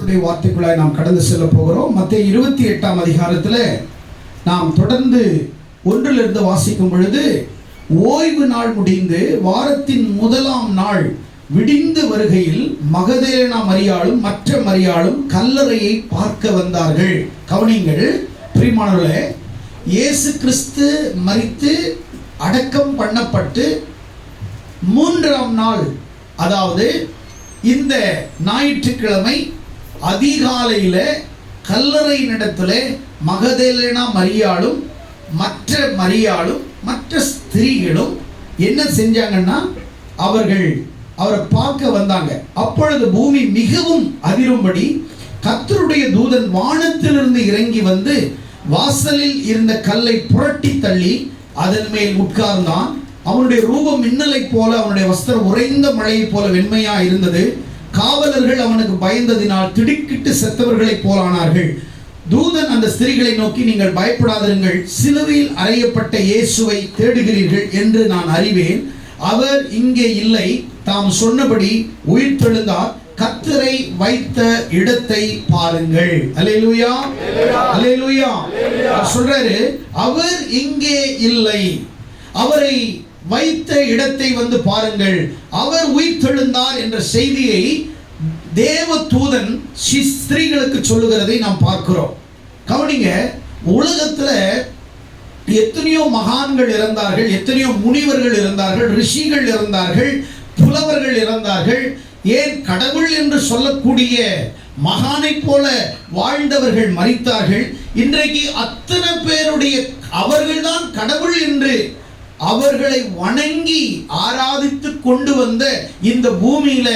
கர்த்தருடைய வார்த்தைக்குள்ளாய் நாம் கடந்து செல்ல போகிறோம். மத்தேயு 28ஆம் அதிகாரத்தில் நாம் தொடர்ந்து 1 வாசிக்கும் பொழுது, ஓய்வு நாள் முடிந்து வாரத்தின் முதலாம் நாள் விடிந்து வருகையில் மகதலேனா மரியாளும் மற்ற மரியாளும் கல்லறையை பார்க்க வந்தார்கள். கவனிங்கள் பிரியமானவர்களே, இயேசு கிறிஸ்து மரித்து அடக்கம் பண்ணப்பட்டு 3ஆம் நாள், அதாவது இந்த ஞாயிற்றுக்கிழமை அதிகாலையில் கல்லறையினிடத்தில் மகதலேனா மரியாளும் மற்ற மரியாளும் மற்ற ஸ்திரீகளும் என்ன செஞ்சாங்கன்னா, அவரை பார்க்க வந்தாங்க. அப்பொழுது பூமி மிகவும் அதிரும்படி கர்த்தருடைய தூதன் வானத்திலிருந்து இறங்கி வந்து வாசலில் இருந்த கல்லை புரட்டி தள்ளி அதன் மேல் உட்கார்ந்தான். அவனுடைய ரூபம் மின்னலை போல, அவனுடைய வஸ்திரம் உறைந்த மழையை போல வெண்மையா இருந்தது. காவலர்கள் அவனுக்கு பயந்ததினால் திடுக்கிட்டு செத்தவர்களை போலானார்கள். தூதன் அந்த ஸ்திரீகளை நோக்கி, நீங்கள் பயப்படாதிருங்கள், சிலுவையில் அறையப்பட்ட இயேசுவை தேடுகிறீர்கள் என்று நான் அறிவேன். அவர் இங்கே இல்லை, தாம் சொன்னபடி உயிர்த்தெழுந்தார். கர்த்தரை வைத்த இடத்தை பாருங்கள். அல்லேலூயா, அல்லேலூயா. சொல்றாரு, அவர் இங்கே இல்லை, அவரை வைத்த இடத்தை வந்து பாருங்கள், அவர் உயிர்த்தெழுந்தார் என்ற செய்தியை தேவ தூதன் ஸ்திரீகளுக்கு சொல்லுகிறதை நாம் பார்க்கிறோம். கவனிங்க, உலகத்துல எத்தனையோ மகான்கள் இருந்தார்கள், எத்தனையோ முனிவர்கள் இருந்தார்கள், ரிஷிகள் இருந்தார்கள், புலவர்கள் இருந்தார்கள், ஏன் கடவுள் என்று சொல்லக்கூடிய மகானை போல வாழ்ந்தவர்கள் மரித்தார்கள். இன்றைக்கு அத்தனை பேருடைய அவர்கள்தான் கடவுள் என்று அவர்களை வணங்கி ஆராதித்து கொண்டு வந்த இந்த பூமியில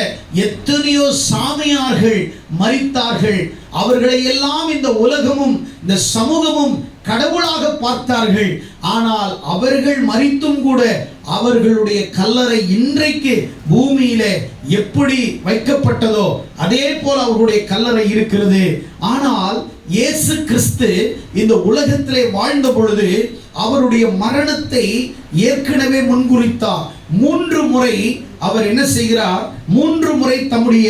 எத்தனையோ சாமியார்கள் மரித்தார்கள். அவர்களை எல்லாம் இந்த உலகமும் இந்த சமூகமும் கடவுளாக பார்த்தார்கள். ஆனால் அவர்கள் மரித்தும் கூட அவர்களுடைய கல்லறை இன்றைக்கு பூமியில எப்படி வைக்கப்பட்டதோ அதே போல அவர்களுடைய கல்லறை இருக்கிறது. ஆனால் இயேசு கிறிஸ்து இந்த உலகத்திலே வாழ்ந்த பொழுது அவருடைய மரணத்தை ஏற்கனவே முன்குறித்தார். 3 முறை அவர் என்ன செய்கிறார்? 3 முறை தம்முடைய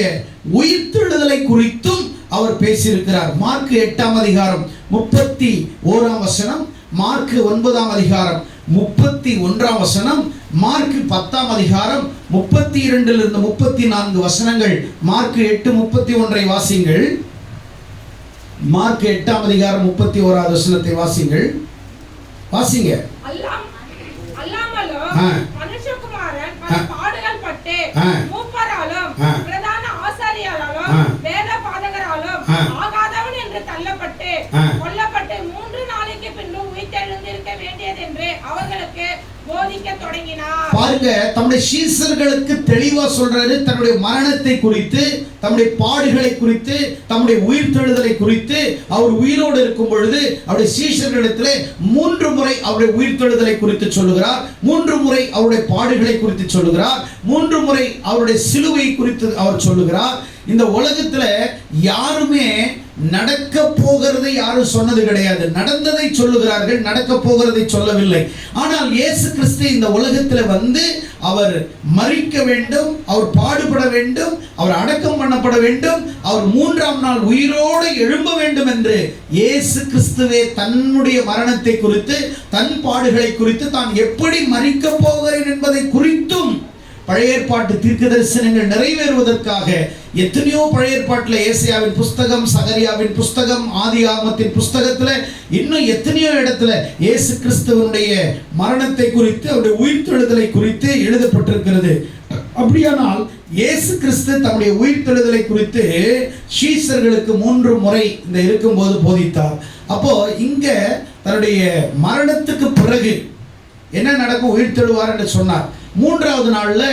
உயிர்த்தெழுதலை குறித்தும் அவர் பேசியிருக்கிறார். மார்க் 8ஆம் அதிகாரம் 31ஆம் வசனம், மார்க் 9ஆம் அதிகாரம் 31ஆம் வசனம், மார்க் 10ஆம் அதிகாரம் 32 34 வசனங்கள். மார்க் 8:31 வாசிங்கள். மார்க் 8ஆம் அதிகாரம் 31வது வசனத்தை வாசிங்கள். வாசிங்க. மனுஷகுமாரன் பாடுகள் பட்டு மூப்பராலும் பிரதான ஆசாரியராலும் வேத பாதகராலும் ஆகாதவன் என்று தள்ளப்பட்டு கொல்லப்பட்டு 3 நாளைக்கு பின்பு உயிர்த்தெழுந்திருக்க வேண்டியது என்று அவர்களுக்கு போதிக்க தொடங்கினார். பாருங்க, தம்முடைய சீஷர்களுக்கு தெளிவா சொல்றாரு. தன்னுடைய மரணத்தை குறித்து, தம்முடைய பாடுகளை குறித்து, தம்முடைய உயிர்த்தெழுதலை குறித்து, அவர் உயிரோடு இருக்கும் பொழுது அவருடைய சீஷர்களிடத்திலே 3 முறை அவருடைய உயிர்த்தெழுதலை குறித்து சொல்லுகிறார், 3 முறை அவருடைய பாடுகளை குறித்து சொல்லுகிறார், 3 முறை அவருடைய சிலுவை குறித்து அவர் சொல்லுகிறார். இந்த உலகத்துல யாருமே நடக்க போகிறதை யாரும் சொன்னது கிடையாது. நடந்ததை சொல்லுகிறார்கள், நடக்க போகிறதை சொல்லவில்லை. ஆனால் இயேசு கிறிஸ்து இந்த உலகத்தில் வந்து அவர் மரிக்க வேண்டும், அவர் பாடுபட வேண்டும், அவர் அடக்கம் பண்ணப்பட வேண்டும், அவர் 3ஆம் நாள் உயிரோடு எழும்ப வேண்டும் என்று இயேசு கிறிஸ்துவே தன்னுடைய மரணத்தை குறித்து, தன் பாடுகளை குறித்து, தான் எப்படி மரிக்க போகிறேன் என்பதை குறித்தும் பழைய ஏற்பாட்டு தீர்க்க தரிசனங்கள் நிறைவேறுவதற்காக எத்தனையோ பழைய ஏற்பாட்டில் ஏசாயாவின் புஸ்தகம், சகரியாவின் புஸ்தகம், ஆதியாகமத்தின் புஸ்தகத்தில் இன்னும் எத்தனையோ இடத்துல இயேசு கிறிஸ்துவனுடைய மரணத்தை குறித்து, அவருடைய உயிர்த்தெழுதலை குறித்து எழுதப்பட்டிருக்கிறது. அப்படியானால் இயேசு கிறிஸ்து தம்முடைய உயிர்த்தெழுதலை குறித்து சீஷர்களுக்கு 3 முறை இந்த இருக்கும்போது போதித்தார். அப்போ இங்க தன்னுடைய மரணத்துக்கு பிறகு என்ன நடக்கும்? உயிர்த்தெழுவார் என்று சொன்னார். 3வது நாள்ல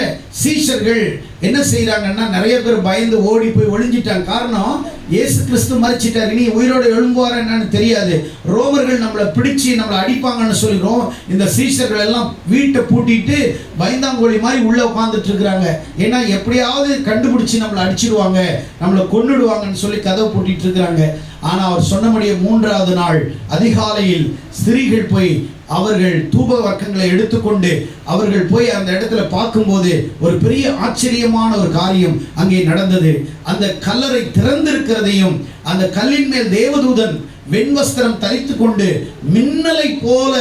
சீஷர்கள் என்ன செய்யறாங்கன்னா, நிறைய பேர் பயந்து ஓடி போய் ஒளிஞ்சிட்டாங்க. காரணம், இயேசு கிறிஸ்து மரிச்சிட்டார், இனி உயிரோடு எழும்புவார் என்னன்னு தெரியாது. ரோமர்கள் நம்மளை பிடிச்சி நம்மளை அடிப்பாங்கன்னு சொல்லிடுறோம். இந்த சீஷர்கள் எல்லாம் வீட்டை பூட்டிட்டு பயந்தாங்கோழி மாதிரி உள்ள உட்காந்துட்டு இருக்கிறாங்க. ஏன்னா எப்படியாவது கண்டுபிடிச்சி நம்மளை அடிச்சிடுவாங்க, நம்மளை கொன்னுடுவாங்கன்னு சொல்லி கதவை பூட்டிட்டு இருக்கிறாங்க. ஆனா அவர் சொன்னபடியே 3வது நாள் அதிகாலையில் ஸ்திரீகள் போய் அவர்கள் தூப வர்க்கங்களை எடுத்துக்கொண்டு அவர்கள் போய் அந்த இடத்துல பார்க்கும்போது ஒரு பெரிய ஆச்சரியம் ஆச்சரியமான ஒரு காரியம் அங்கே நடந்தது. அந்த கல்லறை திறந்திருக்கிறதையும் அந்த கல்லின் மேல் தேவதூதன் வெண்வஸ்திரம் தரித்து கொண்டு மின்னலை போல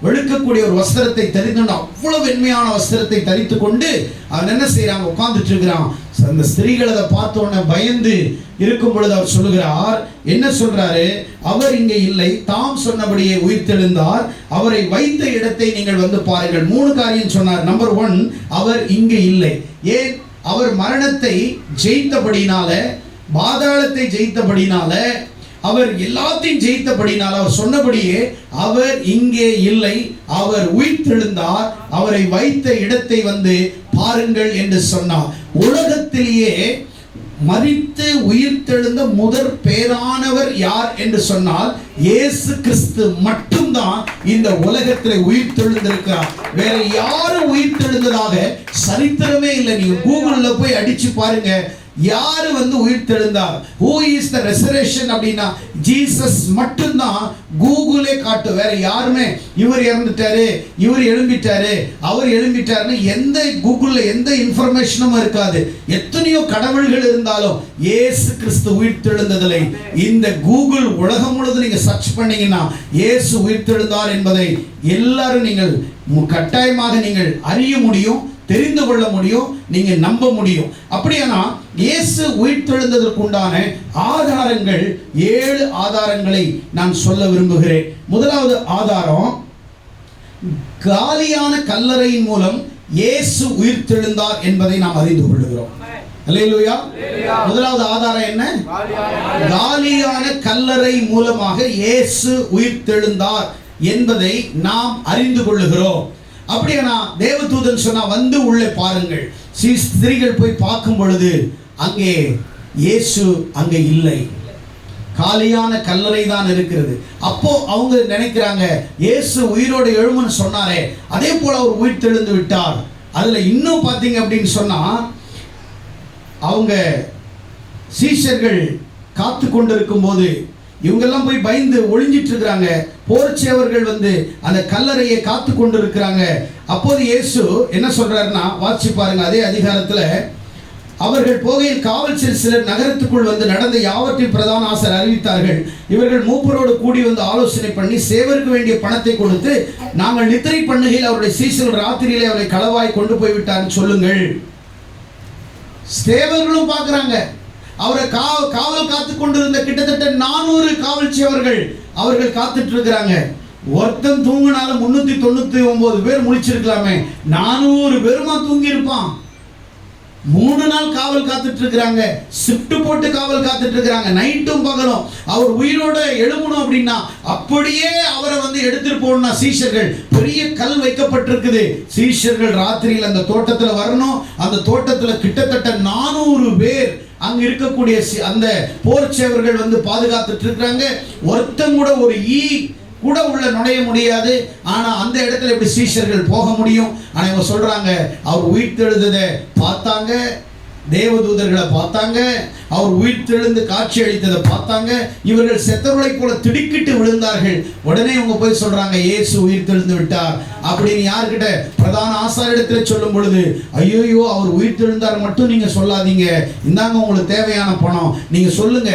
வெளுக்கக்கூடிய ஒரு வஸ்திரத்தை தரித்து கொண்டு, அவ்வளவு வெண்மையான வஸ்திரத்தை தரித்து கொண்டு அவன் என்ன செய்யறாங்க, உட்கார்ந்துட்டு இருக்கிறான். அந்த ஸ்திரீகள் அதை பார்த்த உடனே பயந்து இருக்கும் பொழுது அவர் சொல்லுகிறார், என்ன சொல்றாரு, அவர் இங்கே இல்லை, தாம் சொன்னபடியே உயிர்த்தெழுந்தார், அவரை வைத்த இடத்தை நீங்கள் வந்து பாருங்கள். 3 காரியம் சொன்னார். நம்பர் 1, அவர் இங்கே இல்லை. ஏன்? அவர் மரணத்தை ஜெயித்தபடினால, பாதாளத்தை ஜெயித்தபடினால, அவர் எல்லாத்தையும் ஜெயித்தபடினால அவர் சொன்னபடியே அவர் இங்கே இல்லை, அவர் உயிர்த்தெழுந்தார், அவரை வைத்த இடத்தை வந்து பாருங்கள் என்று சொன்னார். உலகத்திலேயே மரித்து உயிர்த்தெழுந்த முதற் பேரானவர் யார் என்று சொன்னால் இயேசு கிறிஸ்து மட்டும்தான் இந்த உலகத்தில் உயிர்த்தெழுந்திருக்கிறார். வேற யாரும் உயிர்த்தெழுந்ததாக சரித்திரமே இல்லை. நீங்க கூகுள்ல போய் அடிச்சு பாருங்க, யாரு வந்து உயிர்த்தெழுந்தார், who is the resurrection அப்படின்னா ஜீசஸ் மட்டும்தான் கூகுளே காட்டு. வேற யாருமே இவர் இறந்துட்டாரு, இவர் எழும்பிட்டாரு, அவர் எழும்பிட்டாருன்னு எந்த கூகுள்ல எந்த இன்ஃபர்மேஷனும் இருக்காது. எத்தனையோ கடவுள்கள் இருந்தாலும் இயேசு கிறிஸ்து உயிர்த்தெழுந்ததில்லை. இந்த கூகுள் உலகம் முழுவதும் நீங்க சர்ச் பண்ணீங்கன்னா இயேசு உயிர்த்தெழுந்தார் என்பதை எல்லாரும் நீங்கள் கட்டாயமாக நீங்கள் அறிய முடியும், தெரிந்து கொள்ள முடியும், நீங்க நம்ப முடியும். அப்படியானா இயேசு உயிர்த்தெழுந்ததற்கு உண்டான ஆதாரங்கள் 7 ஆதாரங்களை நான் சொல்ல விரும்புகிறேன். முதலாவது ஆதாரம், காலியான கல்லறையின் மூலம் இயேசு உயிர்த்தெழுந்தார் என்பதை நாம் அறிந்து கொள்கிறோம். அல்லேலூயா. முதலாவது ஆதாரம் என்ன? காலியான கல்லறை மூலமாக இயேசு உயிர்த்தெழுந்தார் என்பதை நாம் அறிந்து கொள்ளுகிறோம். அப்படியானா தேவதூதன் சொன்னா வந்து உள்ளே பாருங்கள். ஸ்திரீகள் போய் பார்க்கும் பொழுது அங்கே இயேசு அங்கே இல்லை, காலியான கல்லறை தான் இருக்கிறது. அப்போ அவங்க நினைக்கிறாங்க, இயேசு உயிரோடு எழுமுன்னு சொன்னாரே, அதே போல அவர் உயிர்த்தெழுந்து விட்டார். அதுல இன்னும் பார்த்தீங்க அப்படின்னு சொன்னா, அவங்க சீஷர்கள் காத்து கொண்டிருக்கும் போது இவங்கெல்லாம் போய் பயந்து ஒளிஞ்சிட்டு இருக்கிறாங்க. போர்ச்சேவர்கள் வந்து அந்த கல்லறையை காத்து கொண்டு இருக்கிறாங்க. அப்போது இயேசு என்ன சொல்றாருன்னா, வாசி பாருங்க, அதே அதிகாரத்துல, அவர்கள் போகையில் காவல்சர் சிலர் நகரத்துக்குள் வந்து நடந்த யாவற்றையும் பிரதான ஆசாரியர் அறிவித்தார்கள். இவர்கள் மூப்பரோடு கூடி வந்து ஆலோசனை பண்ணி சேவருக்கு வேண்டிய பணத்தை கொடுத்து, நாங்கள் நித்திரை பண்ணுகையில் அவருடைய சீசர்கள் ராத்திரியிலே அவரை களவாய் கொண்டு போய்விட்டார்னு சொல்லுங்கள். சேவர்களும் பார்க்கிறாங்க. அவரை காவல் காத்து கொண்டிருந்த கிட்டத்தட்ட 400 காவல்சியவர்கள் அவர்கள் காத்துட்டு இருக்கிறாங்க. ஒருத்தன் தூங்கினாலும் 399 பேர் முழிச்சிருக்கலாமே, 400 பேருமா தூங்கி இருப்பான். 3 நாள் காவல் காத்துட்டு இருக்கிறாங்க, ஷிஃப்ட் போட்டு காவல் காத்துட்டு இருக்கிறாங்க, நைட்டும் பகலும். அவர் உயிரோட எழுமணும் அப்படின்னா அப்படியே அவரை வந்து எடுத்துட்டு போகணும்னா சீஷர்கள், பெரிய கல் வைக்கப்பட்டிருக்குது. சீஷர்கள் ராத்திரியில் அந்த தோட்டத்துல வரணும். அந்த தோட்டத்துல கிட்டத்தட்ட 400 பேர் அங்க இருக்கக்கூடிய அந்த போர்ச்சேவர்கள் வந்து பாதுகாத்துட்டு இருக்கிறாங்க. ஒருத்தன் கூட ஒரு ஈ கூட உள்ள நுழைய முடியாது. ஆனா அந்த இடத்துல எப்படி சீஷர்கள் போக முடியும்? ஆனா இவங்க சொல்றாங்க, அவர் உயிர்த்தெழுந்ததை பார்த்தாங்க, தேவதூதர்களை பார்த்தாங்க, அவர் உயிர்த்தெழுந்து காட்சி அளித்ததை பார்த்தாங்க. இவர்கள் செத்தவர்களை போல திடுக்கிட்டு விழுந்தார்கள். உடனே இவங்க போய் சொல்றாங்க, இயேசு உயிர்த்தெழுந்து விட்டார் அப்படின்னு யார்கிட்ட? பிரதான ஆசாரியரிடத்துல சொல்லும் பொழுது, ஐயோ அவர் உயிர்த்தெழுந்தார் மட்டும் நீங்க சொல்லாதீங்க, இந்தாங்க உங்களுக்கு தேவையான பணம், நீங்க சொல்லுங்க,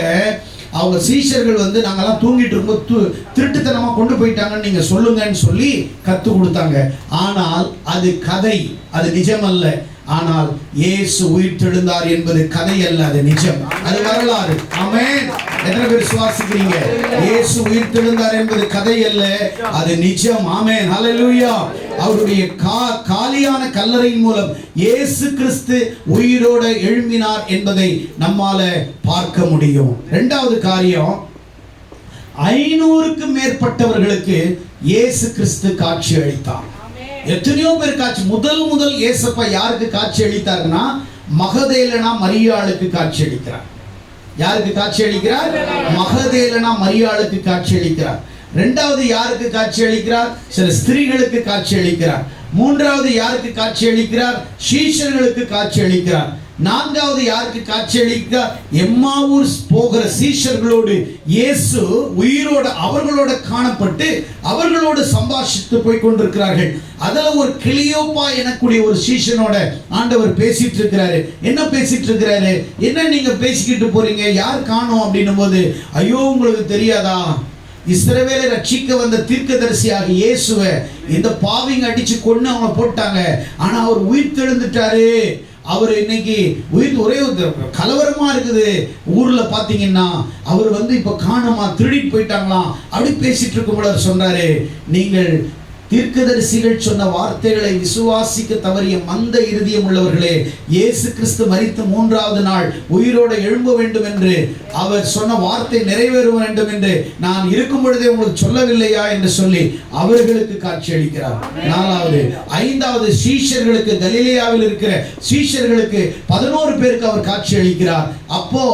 அவங்க சீஷர்கள் வந்து நாங்கெல்லாம் தூங்கிட்டு இருக்கும்போது திருட்டுத்தனமா கொண்டு போயிட்டாங்கன்னு நீங்க சொல்லுங்கன்னு சொல்லி கத்து கொடுத்தாங்க. ஆனால் அது கதை, அது நிஜம் அல்ல. ஆனால் இயேசு உயிர்த்தெழுந்தார் என்பது கதை அல்ல, அது நிஜம், அது வரலாறு. ஆமென். எத்தனை பேர் விசுவாசிக்கிறீங்க? இயேசு உயிர்த்தெழுந்தார் என்பது கதை அல்ல, அது நிஜம். ஆமென். ஹல்லேலூயா. அவருடைய காலியான கல்லறையின் மூலம் இயேசு கிறிஸ்து உயிரோட எழும்பினார் என்பதை நம்மால பார்க்க முடியும். இரண்டாவது காரியம், 500க்கும் மேற்பட்டவர்களுக்கு இயேசு கிறிஸ்து காட்சி அளித்தார். எத்தனையோ பேர் காட்சி. முதல் இயேசப்பா யாருக்கு காட்சி அளித்தார்னா, மகதலேனா மரியாளுக்கு காட்சி அளிக்கிறார். யாருக்கு காட்சி அளிக்கிறார்? மகதலேனா மரியாளுக்கு காட்சி அளிக்கிறார். இரண்டாவது யாருக்கு காட்சி அளிக்கிறார்? சில ஸ்திரீகளுக்கு காட்சி அளிக்கிறார். மூன்றாவது யாருக்கு காட்சி அளிக்கிறார்? சீஷர்களுக்கு காட்சி அளிக்கிறார். நான்காவது யாருக்கு காட்சியளிக்க? எம்மாவூர் போகிற சீஷர்களோடு இயேசு உயிரோடு அவர்களோட காணப்பட்டு அவர்களோடு சம்பாஷித்து போய் கொண்டிருக்கிறார்கள். அதுல ஒரு கிளியோப்பா எனக்கூடிய ஒரு சீஷனோட ஆண்டவர் பேசிட்டு இருக்கிறாரு. என்ன பேசிட்டு இருக்கிறாரு? என்ன நீங்க பேசிக்கிட்டு போறீங்க, யார் காணோம் அப்படின்னும் போது, ஐயோ உங்களுக்கு தெரியாதா, இஸ்ரவேலை ரட்சிக்க வந்த தீர்க்கதரிசியாக இயேசுவை இந்த பாவிங்க அடிச்சு கொன்னு அவங்க போட்டாங்க, ஆனா அவர் உயிர் தெழுந்துட்டாரு. அவர் இன்னைக்கு உயிர் ஒரே கலவரமா இருக்குது ஊர்ல பாத்தீங்கன்னா, அவர் இப்ப காணுமா, திருடிட்டு போயிட்டாங்களாம் அப்படி பேசிட்டு இருக்கும்போது சொன்னாரு, நீங்கள் தீர்க்கதரிசிகள் சொன்ன வார்த்தைகளை விசுவாசிக்க தவறிய மந்த இருதயம் உள்ளவர்களே, இயேசு கிறிஸ்து மரித்து மூன்றாவது நாள் உயிரோடு எழும்ப வேண்டும் என்று அவர் சொன்ன வார்த்தை நிறைவேற வேண்டும் என்று நான் இருக்கும் பொழுதே உங்களுக்கு சொல்லவில்லையா என்று சொல்லி அவர்களுக்கு காட்சி அளிக்கிறார். நாலாவது, ஐந்தாவது சீஷர்களுக்கு, கலிலேயாவில் இருக்கிற சீஷர்களுக்கு 11 பேருக்கு அவர் காட்சி அளிக்கிறார். அப்போ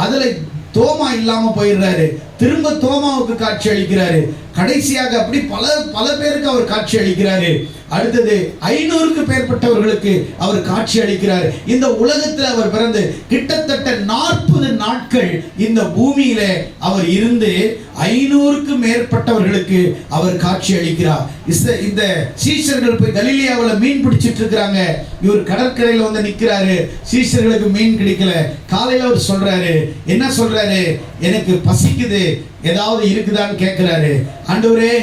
அதுல தோமா இல்லாம போயிடுறாரு, திரும்ப தோமாவுக்கு காட்சி அளிக்கிறாரு. கடைசியாக அப்படி பல பேருக்கு அவர் காட்சி அளிக்கிறாரு. அடுத்தது 500க்கு மேற்பட்டவர்களுக்கு அவர் காட்சி அளிக்கிறார். இந்த உலகத்தில் அவர் பிறந்து கிட்டத்தட்ட 40 நாட்கள் இந்த பூமியில அவர் இருந்து 500க்கு மேற்பட்டவர்களுக்கு அவர் காட்சி அளிக்கிறார். இந்த சீஷர்கள் போய் கலிலேயாவில் மீன் பிடிச்சிட்டு இருக்கிறாங்க. இவர் கடற்கரையில் வந்து நிற்கிறாரு. சீஷர்களுக்கு மீன் கிடைக்கல. காலையில் அவர் சொல்றாரு, என்ன சொல்றாரு, எனக்கு பசிக்குது, ஏதாவது இருக்குதான்னு கேட்கிறாரு. ஆண்டவரே,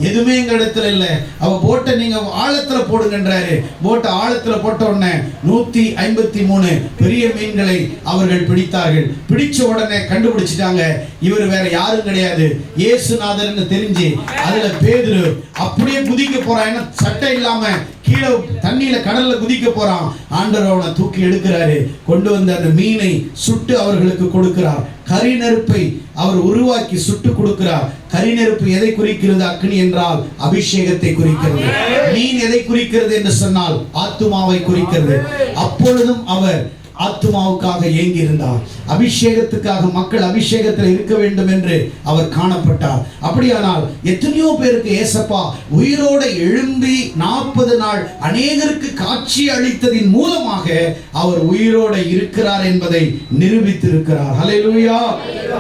எதுவுமே எங்க இடத்துல இல்ல, அவ போட்டை நீங்க ஆழத்துல போடுங்கன்றாரு. போட்டை ஆழத்துல போட்ட உடனே 153 பெரிய மீன்களை அவர்கள் பிடித்தார்கள். பிடிச்ச உடனே கண்டுபிடிச்சிட்டாங்க, இவர் வேற யாரும் கிடையாது, இயேசுநாதர்னு தெரிஞ்சு அதுல பேதுரு அப்படியே குதிக்க போறான். ஏன்னா சட்டை இல்லாம கீழே தண்ணியில கடல்ல குதிக்க போறான். ஆண்டவர் அவனை தூக்கி எடுக்கிறாரு. கொண்டு வந்து அந்த மீனை சுட்டு அவர்களுக்கு கொடுக்கிறார். கரி நெருப்பை அவர் உருவாக்கி சுட்டு கொடுக்கிறார். கரி நெருப்பு எதை குறிக்கிறது? அக்னி என்றால் அபிஷேகத்தை குறிக்கிறது. மீன் எதை குறிக்கிறது என்று சொன்னால் ஆத்துமாவை குறிக்கிறது. அப்பொழுதும் அவர் ஆத்துமாவுக்காக ஏங்கி இருந்தார். அபிஷேகத்துக்காக, மக்கள் அபிஷேகத்தில் இருக்க வேண்டும் என்று அவர் காணப்பட்டார். அப்படியானால் எத்தனையோ பேருக்கு ஏசப்பா உயிரோட எழும்பி 40 நாள் அநேகருக்கு காட்சி அளித்ததின் மூலமாக அவர் உயிரோட இருக்கிறார் என்பதை நிரூபித்திருக்கிறார். ஹல்லேலூயா.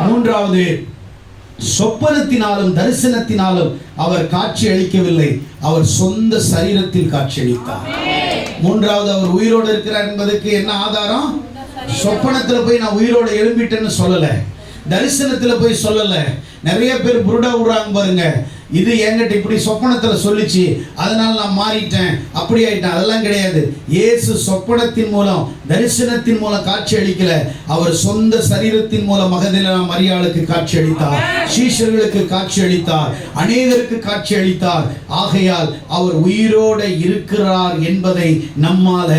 மூன்றாவது, சொப்பனத்தினாலும் தரிசனத்தினாலும் அவர் காட்சி அளிக்கவில்லை, அவர் சொந்த சரீரத்தில் காட்சி அளித்தார். மூன்றாவது, அவர் உயிரோடு இருக்கிறார் என்பதற்கு என்ன ஆதாரம்? சொப்பனத்துல போய் நான் உயிரோட எழும்பிட்டேன்னு சொல்லல, தரிசனத்துல போய் சொல்லல. நிறைய பேர் புருடா விடுறாங்க பாருங்க, இது என்கிட்ட இப்படி சொப்பனத்துல சொல்லிச்சு அதனால நான் மாறிட்டேன், அப்படி ஆயிட்டேன். அதெல்லாம் கிடையாது. இயேசு சொப்பனத்தின் மூலம் தரிசனத்தின் மூலம் காட்சி அளிக்கல, அவர் சொந்த சரீரத்தின் மூலம் மகதலேனா மரியாளுக்கு காட்சி அளித்தார், சீஷர்களுக்கு காட்சி அளித்தார், அநேகருக்கு காட்சி அளித்தார். ஆகையால் அவர் உயிரோட இருக்கிறார் என்பதை நம்மால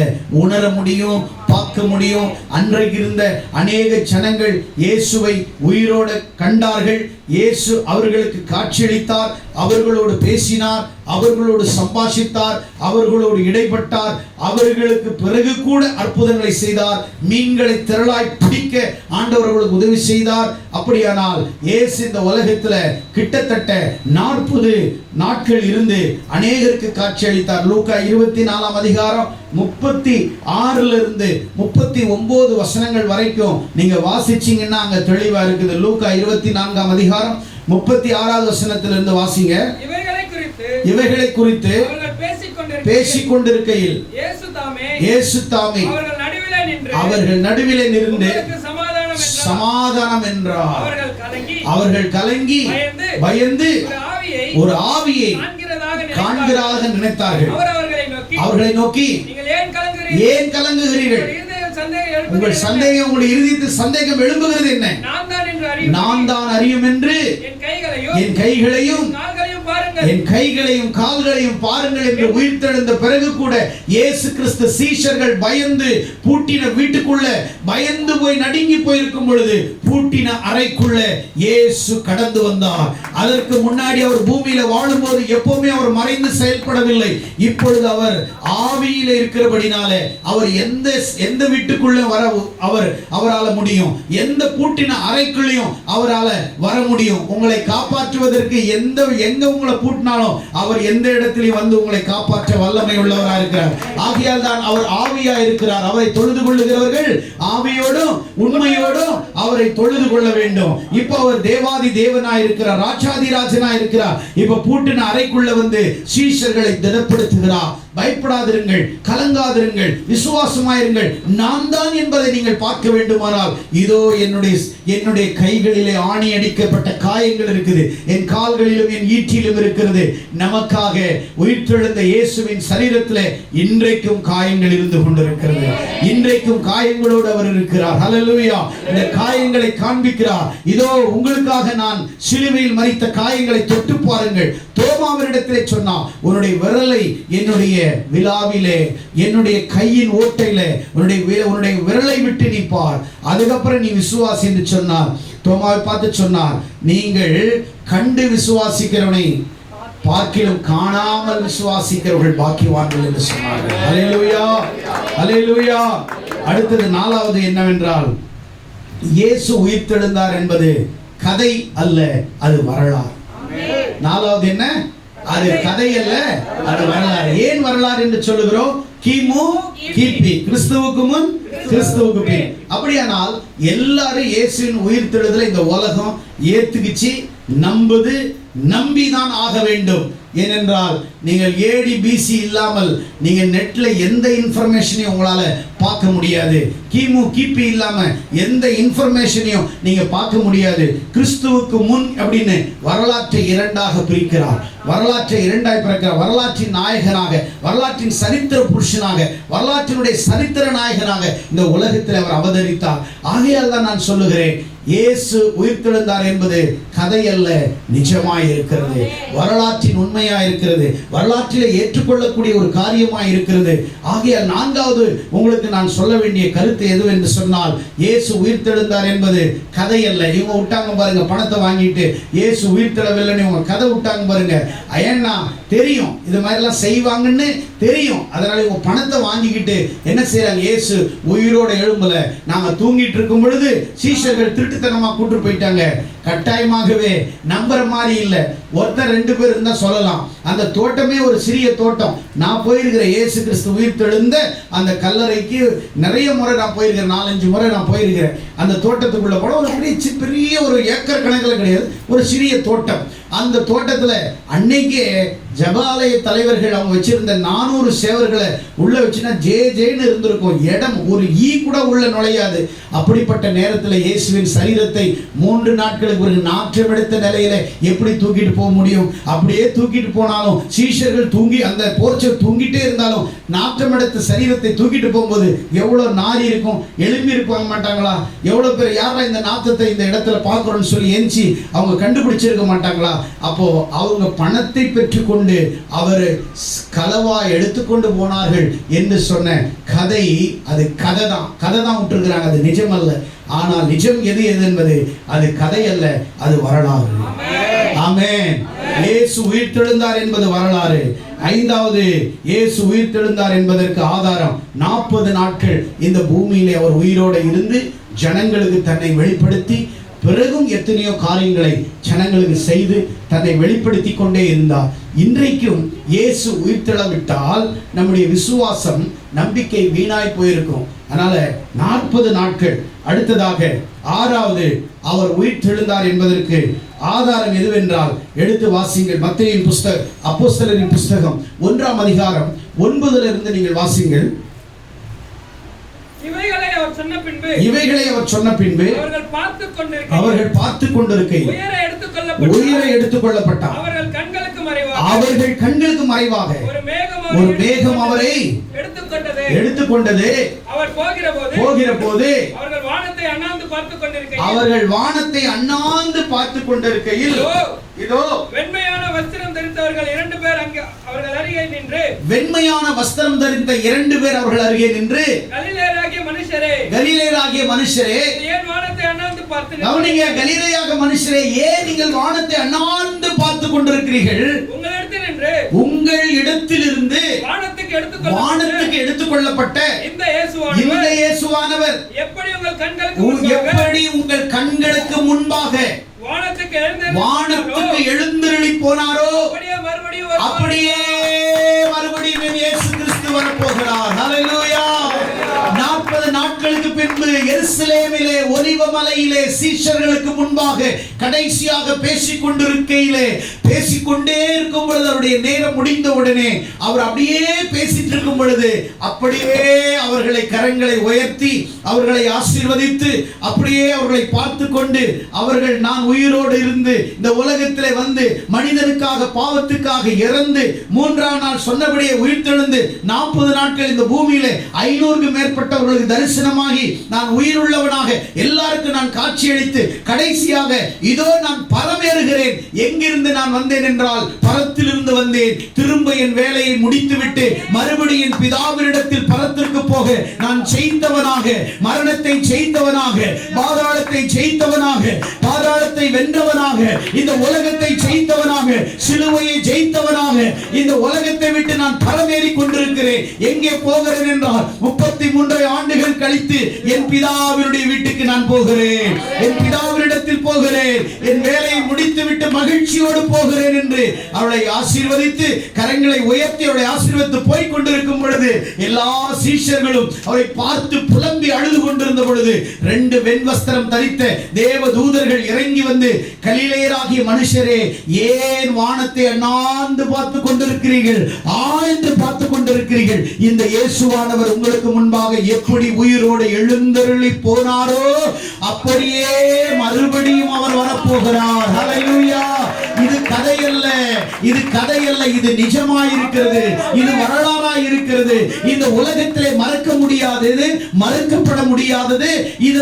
உணர முடியும், பார்க்க முடியும். அன்றைக்கு இருந்த அநேக ஜனங்கள் இயேசுவை உயிரோட கண்டார்கள். இயேசு அவர்களுக்கு காட்சியளித்தார், அவர்களோடு பேசினார், அவர்களோடு சம்பாஷித்தார், அவர்களோடு இடைப்பட்டார். அவர்களுக்கு பிறகு கூட அற்புதங்களை செய்தார். மீன்களை திரளாய் பிடிக்க ஆண்டவர் அவர்களுக்கு உதவி செய்தார். அப்படியானால் இயேசு இந்த உலகத்துல கிட்டத்தட்ட 40 நாட்கள் இருந்து அநேகருக்கு காட்சி அளித்தார். லூக்கா 24ஆம் அதிகாரம் 36 இருந்து 39 வசனங்கள் வரைக்கும் நீங்க வாசிச்சீங்கன்னா அங்க தெளிவா இருக்குது. லூக்கா 24ஆம் அதிகாரம் 36வது வசனத்திலிருந்து வாசிங்க. இவைகளை குறித்து பேசிக் கொண்டிருக்கையில் இயேசு தாமே அவர்கள் நடுவிலே நின்று சமாதானம் என்றார். அவர்கள் கலங்கி பயந்து ஒரு ஆவியை காண்கிறதாக நினைத்தார்கள். அவர்களை நோக்கி, ஏன் கலங்குகிறீர்கள்? உங்கள் சந்தேகம், உங்களுடைய இருதயத்தில் சந்தேகம் எழும்புகிறது என்ன? நான் தான் அறியும் என்று என் கைகளையும் கால்களையும் பாருங்கள் என்று உயிர்த்தெழுந்த பிறகு கூட இயேசு கிறிஸ்து சீஷர்கள் பயந்து பூட்டின வீட்டுக்குள்ள பயந்து போய் நடுங்கி போயிருக்கும் பொழுது பூட்டின அறைக்குள்ள இயேசு கடந்து வந்தார். அதற்கு முன்னாடி அவர் பூமியில வாழும்போது எப்பவுமே அவர் மறைந்து செயல்படவில்லை. இப்பொழுது அவர் ஆவியில இருக்கிறபடினாலே அவர் எந்த வீட்டுக்குள்ள வர அவரால் முடியும், எந்த பூட்டின அறைக்குள்ளேயும் அவரால் வர முடியும். உங்களை காப்பாற்றுவதற்கு எங்க உங்களை பூட்டினாலும் அவர் எந்த இடத்திலும் வந்து உங்களை காப்பாற்ற வல்லமை உள்ளவராக இருக்கிறார். ஆகையால் தான் அவர் ஆவியா இருக்கிறார். அவரை தொழுது கொள்ளுகிறவர்கள் ஆவியோடும் உண்மையோடும் அவரை தொழுது கொள்ள வேண்டும். இப்ப அவர் தேவாதி தேவனாய் இருக்கிறார், ராஜாதி ராஜனாய் இருக்கிறார். இப்ப பூட்டின அறைக்குள்ள வந்து சீஷர்களை திடப்படுத்துகிறார். பயப்படாதிருங்கள், கலங்காதிருங்கள், விசுவாசமாயிருங்கள், நான் தான் என்பதை நீங்கள் பார்க்க வேண்டுமானால் இதோ என்னுடைய கைகளிலே ஆணி அடிக்கப்பட்ட காயங்கள் இருக்குது, என் கால்களிலும் என் ஈற்றிலும் இருக்கிறது. நமக்காக உயிர்த்தெழுந்த இயேசுவின் சரீரத்திலே இன்றைக்கும் காயங்கள் இருந்து கொண்டிருக்கிறது. இன்றைக்கும் காயங்களோடு அவர் இருக்கிறார். ஹல்லேலூயா. இந்த காயங்களை காண்பிக்கிறார். இதோ உங்களுக்காக நான் சிலுவையில் மரித்த காயங்களை தொட்டு பாருங்கள். தோமாவினிடத்திலே சொன்னார், உன்னுடைய விரலை என்னுடைய விலாவிலே, என்னுடைய கையின் ஓட்டையிலே உன்னுடைய விரலை விட்டு நீ பார், அதுக்கப்புறம் நீ விசுவாசி என்று சொன்னார். தோமாவை பார்த்து சொன்னார், நீங்கள் கண்டு விசுவாசிக்கிறவனை பார்க்கிலும் காணாமல் விசுவாசிக்கிறவர்கள் பாக்கியவான்கள் என்று சொன்னார்கள். அல்லேலூயா, அல்லேலூயா. அடுத்தது நாலாவது என்னவென்றால், இயேசு உயிர்த்தெழுந்தார் என்பது கதை அல்ல, அது வரலாறு. நாலாவது என்ன? அது கதை அல்ல, அது வரலாறு. ஏன் வரலாறு என்று சொல்லுகிறோம்? கிமு கிபி, கிறிஸ்துவுக்கு முன் கிறிஸ்துவுக்கு பின். அப்படியானால் எல்லாரும் இயேசுவின் உயிர்த்தெழுதலை இந்த உலகம் ஏத்துக்கிச்சு, நம்புது, நம்பிதான் ஆக வேண்டும். ஏனென்றால் நீங்கள் ஏடிபிசி இல்லாமல் நீங்க நெட்ல எந்த இன்ஃபர்மேஷனையும் உங்களால பார்க்க முடியாது. கிமு கிபி இல்லாம எந்த இன்ஃபர்மேஷனையும் நீங்க பார்க்க முடியாது. கிறிஸ்துவுக்கு முன் அப்படின்னு வரலாற்றை இரண்டாக பிரிக்கிறார். வரலாற்றை இரண்டாய் பிரிக்கிறார். வரலாற்றின் நாயகனாக, வரலாற்றின் சரித்திர புருஷனாக, வரலாற்றினுடைய சரித்திர நாயகனாக இந்த உலகத்தில் அவர் அவதரித்தார். ஆகையால் தான் நான் சொல்லுகிறேன், இயேசு உயிர்த்தெழுந்தார் என்பது கதை அல்ல, நிஜமாய் இருக்கிறது, வரலாற்றின் உண்மையாய் இருக்கிறது, வரலாற்றிலே ஏற்றுக்கொள்ளக்கூடிய ஒரு காரியமாய் இருக்கிறது. ஆகையால் நான்காவது உங்களுக்கு நான் சொல்ல வேண்டிய கருத்து எதுவென்று சொன்னால், இயேசு உயிர்த்தெழுந்தார் என்பது கதை அல்ல. இவங்க விட்டாங்க பாருங்க, பணத்தை வாங்கிட்டு இயேசு உயிர்த்தெழவில்லைன்னு இவங்க கதை விட்டாங்க பாருங்க. ஏன்னா தெரியும் இது மாதிரிலாம் செய்வாங்கன்னு தெரியும், அதனால இவங்க பணத்தை வாங்கிக்கிட்டு என்ன செய்யறாங்க, இயேசு உயிரோட எழும்பல, நாங்க தூங்கிட்டு இருக்கும் பொழுது சீஷர்கள் திருட்டுத்தனமா கூட்டு போயிட்டாங்க. கட்டாயமாகவே நம்புற மாதிரி இல்லை. ஒருத்தர் ரெண்டு பேர் இருந்தா சொல்லலாம். அந்த தோட்டமே ஒரு சிறிய தோட்டம். நான் போயிருக்கிறேன், இயேசு கிறிஸ்து உயிர்த்தெழுந்த அந்த கல்லறைக்கு நிறைய முறை நான் போயிருக்கிறேன், 4-5 முறை நான் போயிருக்கிறேன். அந்த தோட்டத்துக்குள்ள போன ஒரு பெரிய ஒரு ஏக்கர் கணக்கில் கிடையாது, ஒரு சிறிய தோட்டம். அந்த தோட்டத்துல அன்னைக்கே ஜபாலய தலைவர்கள் அவங்க வச்சிருந்த 400 சேவர்களை உள்ள வச்சுனா ஜேன்னு இருந்திருக்கும். இடம் ஒரு ஈ கூட உள்ள நுழையாது. அப்படிப்பட்ட நேரத்தில் இயேசுவின் சரீரத்தை 3 நாட்களுக்கு பிறகு நாற்றம் எடுத்த நிலையில எப்படி தூக்கிட்டு போக முடியும்? அப்படியே தூக்கிட்டு போனாலும் சீஷர்கள் தூங்கி அந்த போர்ச்சர் தூங்கிட்டே இருந்தாலும் நாற்றம் எடுத்த சரீரத்தை தூக்கிட்டு போகும்போது எவ்வளவு நாரி இருக்கும், எழும்பி இருப்பாங்க மாட்டாங்களா? எவ்வளவு பேர் யாரா இந்த நாத்தத்தை இந்த இடத்துல பார்க்கறோம்னு சொல்லி எஞ்சி அவங்க கண்டுபிடிச்சிருக்க மாட்டாங்களா? அப்போ அவங்க பணத்தை பெற்றுக்கொண்டு அவர் களவா எடுத்துக்கொண்டு போனார்கள் என்று சொன்ன கதை, அது கதை தான் விட்டுருக்கிறாங்க, அது நிஜம் அல்ல. ஆனால் நிஜம் எது என்பது அது கதை அல்ல, அது வரலாறு. ஆமென். இயேசு உயிர்த்தெழுந்தார் என்பது வரலாறு. ஐந்தாவது, இயேசு உயிர்த்தெழுந்தார் என்பதற்கு ஆதாரம் 40 நாட்கள் இந்த பூமியிலே அவர் உயிரோடு இருந்து ஜனங்களுக்கு தன்னை வெளிப்படுத்தி, பிறகும் எத்தனையோ காரியங்களை ஜனங்களுக்கு செய்து தன்னை வெளிப்படுத்தி கொண்டே இருந்தார். இன்றைக்கும் இயேசு உயிர்த்தெழவிட்டால் நம்முடைய விசுவாசம், நம்பிக்கை வீணாய் போயிருக்கும். அதனால 40 நாட்கள். அடுத்ததாக ஆறாவது, அவர் உயிர்த்தெழுந்தார் என்பதற்கு ஆதாரம் எதுவென்றால் எடுத்து வாசிங்கள். மத்தேயுவின் புஸ்தகம், அப்போஸ்தலரின் புஸ்தகம் 1ஆம் அதிகாரம் 9 நீங்கள் வாசிங்கள். இவைகளை அவர் சொன்ன பின்பு அவர்கள் பார்த்து கொண்டிருக்கையில் உயிரை எடுத்துக்கொள்ளப்பட்டார். அவர்கள் கண்களுக்கு மறைவாக ஒரு மேகம் அவரை எடுத்துக்கொண்டது. அவர் போகிற போது அவர்கள் வானத்தை அண்ணாந்து பார்த்து கொண்டிருக்கையில் இதோ வெண்மையான வஸ்திரம் தரித்தவர்கள் 2 பேர் அங்கே அவர்கள் அருகே நின்று, வெண்மையான வஸ்திரம் தரித்த 2 பேர் அவர்கள் அருகே நின்று, கலிலேயராகிய மனுஷரே ஏன் வானத்தை அண்ணாந்து பார்த்து, கவனிங்க, கலிலேயாக மனுஷரே ஏன் நீங்கள் வானத்தை அண்ணாந்து பார்த்து கொண்டிருக்கிறீர்கள்? உங்கள் இடத்திலிருந்து வானத்துக்கு எடுத்துக்கொள்ளப்பட்ட இந்த இயேசுவானவர் எப்படி உங்கள் கண்களுக்கு முன்பாக வானத்துக்கு எழுந்தருளி போனாரோ அப்படியே மறுபடியும் இயேசு கிறிஸ்து வரப்போகிறார். ஹல்லேலூயா. 40 நாட்களுக்கு பின்பு எருசலேமிலே ஒலிவ மலையிலே சீஷர்களுக்கு முன்பாக கடைசியாக பேசிக்கொண்டிருக்கையிலே பேசிக்கொண்டே இருக்கும் பொழுது அவருடைய நேரம் முடிந்த உடனே அவர் அப்படியே பேசிட்டு இருக்கும் பொழுது அப்படியே அவர்களை கரங்களை உயர்த்தி அவர்களை ஆசீர்வதித்து அப்படியே அவர்களை பார்த்து கொண்டு அவர்கள் நான் உயிரோடு இருந்து இந்த உலகத்திலே வந்து மனிதனுக்காக பாவத்துக்காக இறந்து 3ஆம் நாள் சொன்னபடியே உயிர்த்தெழுந்து 40 நாட்கள் இந்த பூமியிலே 500க்கு மேற்பட்டவர்களுக்கு தரிசனமாகி நான் உயிருள்ளவனாக எல்லாருக்கும் நான் காட்சியளித்து கடைசியாக இதோ நான் பரமேறுகிறேன். எங்கிருந்து நான் வந்தேன் என்றால் பரத்திலிருந்து வந்தேன். திரும்ப என் வேலையை முடித்துவிட்டு மறுபடியும் என் பிதாவினிடத்தில் பரத்திற்கு போக நான் ஜெயித்தவனாக, மரணத்தை ஜெயித்தவனாக, பாதாளத்தை ஜெயித்தவனாக, பாதாளத்தை வென்றவனாக, இந்த உலகத்தை ஜெயித்தவனாக, சிலுவையை ஜெயித்தவனாக இந்த உலகத்தை விட்டு நான் பரமேறி கொண்டிருக்கிறேன். எங்கே போகிறேன் என்றால் 33 ஆண்டுகள் கழித்து என் பிதாவினுடைய வீட்டுக்கு நான் போகிறேன். என் பிதாவினிடத்தில் போகிறேன். என் வேலையை முடித்துவிட்டு மகிழ்ச்சியோடு போகிறேன் என்று அவளை ஆசீர்வதித்து கரங்களை உயர்த்தி அவளை ஆசீர்வதித்து போய் கொண்டிருக்கும் பொழுது எல்லா சீஷர்களும் அவரை பார்த்து புலம்பி அழுது கொண்டிருந்த பொழுது 2 வெண்வஸ்திரம் தரித்த தேவ தூதர்கள் இறங்கி வந்து கலிலேயராகிய மனுஷரே ஏன் வானத்தை அண்ணாந்து பார்த்து கொண்டிருக்கிறீர்கள், ஆழ்ந்து பார்த்து கொண்டிருக்கிறீர்கள்? இந்த இயேசுவானவர் உங்களுக்கு முன்பாக எப்படி உயிரோடு எழுந்தருளி போனாரோ அப்படியே மறுபடியும் அவர் வரப்போகிறார். ஹல்லேலூயா. இது கதையல்ல, இது கதையல்ல, இது நிஜமாயிருக்கிறது, இது வரலாறாயிருக்கிறது. இந்த உலகத்திலே மறக்க முடியாதது, மறுக்கப்பட முடியாதது, இது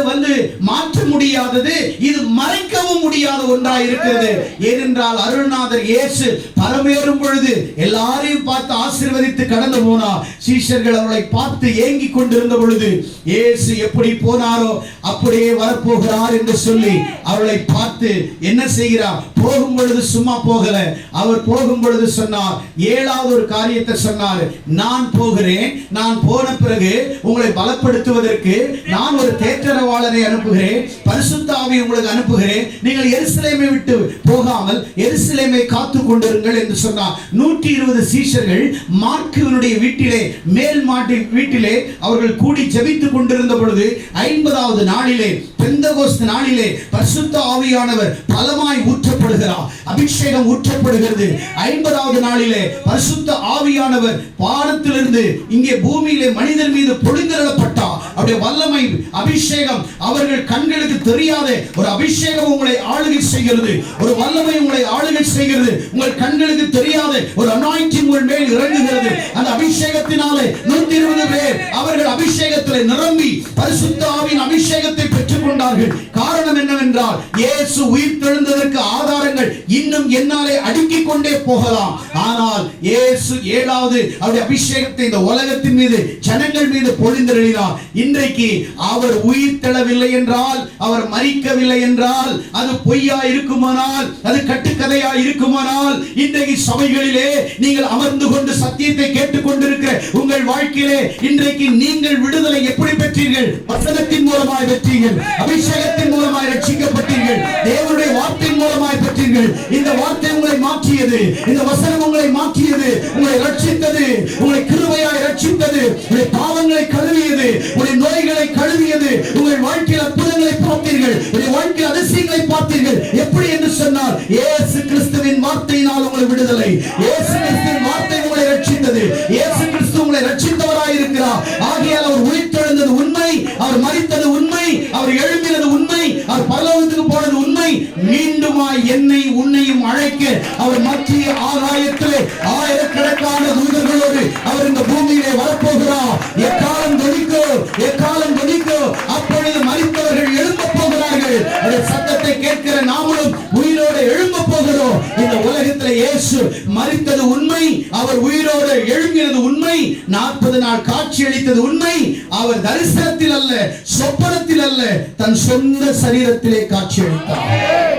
மாற்ற முடியாதது, இது மறைக்கவும் முடியாத ஒன்றாயிருக்கிறது. ஏனென்றால் அருள்நாதர் இயேசு பரமேறும் பொழுது எல்லாரையும் பார்த்து ஆசீர்வதித்து கடந்து போனார். சீஷர்கள் அவளை பார்த்து ஏங்கிக் கொண்டிருந்த பொழுது இயேசு எப்படி போனாரோ அப்படியே வரப்போகிறார் என்று சொல்லி அவளை பார்த்து என்ன செய்கிறார்? போகும் பொழுது சும்மா போகல. அவர் போகும் பொழுது சொன்னார், 7வது ஒரு காரியத்தை சொன்னார். நான் போகிறேன், நான் போன பிறகு உங்களை பலப்படுத்துவதற்கு நான் ஒரு தேற்றரவாளரை அனுப்புகிறேன், பரிசுத்த ஆவியை உங்களுக்கு அனுப்புகிறேன். நீங்கள் எருசலேமை விட்டு போகாமல் எருசலேமை காத்து கொண்டிருங்கள் என்று சொன்னார். 120 சீஷர்கள் மார்க்குவினுடைய வீட்டிலே, மேல் மாடி வீட்டிலே அவர்கள் கூடி ஜெபித்துக் கொண்டிருந்த பொழுது 50வது நாளிலே, பெந்தகோஸ்து நாளிலே பரிசுத்த ஆவியானவர் பலமாய் ஊற்றப்படுகிறார். அபிஷேகம் ஊற்றப்படுகிறது. 50வது நாளிலே பரிசுத்த ஆவியானவர் வானத்திலிருந்து இங்கே பூமியிலே மனிதர் மீது பொழிந்தருளப்பட்டார். அவருடைய வல்லமை, அபிஷேகம் அவர்கள் கண்களுக்கு தெரியாத ஒரு அபிஷேகம் உங்களை ஆளுகை செய்கிறது. ஒரு வல்லமை உங்களை ஆளுகை செய்கிறது. உங்கள் கண்களுக்கு தெரியாத ஒரு அனாயிண்டிங் உங்கள் மேல் இறங்குகிறது. அந்த அபிஷேகத்தினாலே 120 பேர் அவர்கள் அபிஷேகத்தில் நிரம்பி பரிசுத்த ஆவியின் அபிஷேகத்தை பெற்றுக் கொண்டார்கள். காரணம் என்னவென்றால் இயேசு உயிர்த்தெழுந்ததற்கு ஆதாரங்கள் இன்னும் என்னாலே அடுக்கிக் கொண்டே போகலாம். ஆனால் இயேசு 7வது அவருடைய அபிஷேகத்தை இந்த உலகத்தின் மீது, ஜனங்கள் மீது பொழிந்தருளினார். இன்றைக்கு அவர் உயிர்த்தெழவில்லை என்றால், அவர் மரிக்கவில்லை என்றால், அது பொய்யா இருக்குமானால், அது கட்டுக்கதையா இருக்குமானால், இன்றைக்கு சபைகளிலே நீங்கள் அமர்ந்து கொண்டு சத்தியத்தை கேட்டுக் கொண்டிருக்கிற உங்கள் வாழ்க்கையிலே இன்றைக்கு நீங்கள் விடுதலை எப்படி பெற்றீர்கள்? வசனத்தின் மூலமாய் பெற்றீர்கள், அபிஷேகத்தின் மூலமாய் ரட்சிக்கப்பட்டீர்கள், தேவனுடைய வார்த்தையின் மூலமாய் பெற்றீர்கள். இந்த வார்த்தை உங்களை மாற்றியது, இந்த வசனம் உங்களை மாற்றியது, உங்களை ரட்சித்தது, உங்களை கிருபையாய் ரட்சித்தது, உங்களுடைய பாவங்களை கழுவியது, உங்களுடைய நோய்களை கழுவியது. உங்கள் வாழ்க்கையில் அற்புதங்களை பார்த்தீர்கள், உங்களுடைய வாழ்க்கையில் அதிசயங்களை பார்த்தீர்கள். எப்படி என்று சொன்னால் இயேசு கிறிஸ்துவின் வார்த்தையினால் உங்களை விடுதலை, இயேசு கிறிஸ்துவின் வார்த்தை உங்களை ரட்சித்தது, இயேசு கிறிஸ்து உங்களை ரட்சித்தவராய் இருக்கிறார். ஆகையால் அவர் உயிர்த்தெழுந்தது உண்மை, அவர் மரித்தது உண்மை, அவர் எழும்பினது உண்மை, அவர் பரலோகத்துக்கு போனது உண்மை. மீண்டுமாய் என்னை உன்னையும் அழைக்க அவர் மத்திய ஆகாயத்திலே ஆயிரக்கணக்கான தூதர்களோடு அவர் இந்த பூமியிலே வரப்போகிறார். எக்காலம் தொனிக்கோ, எக்காலம் தொனிக்கோ, அப்பொழுது மரித்தவர்கள் எழும்ப போகிறார்கள். அந்த சத்தத்தை கேட்கிற நாமளும் உயிரோடு எழும்ப போகிறோம். இந்த உலகத்தில் இயேசு மரித்தது உண்மை, அவர் உயிரோடு எழும்பினது உண்மை, 40 நாள் காட்சி அளித்தது உண்மை. அவர் தரிசனத்தில் அல்ல, சொப்பனத்தில் அல்ல, தன் சொந்த சரீரத்திலே காட்சி அளித்தார்.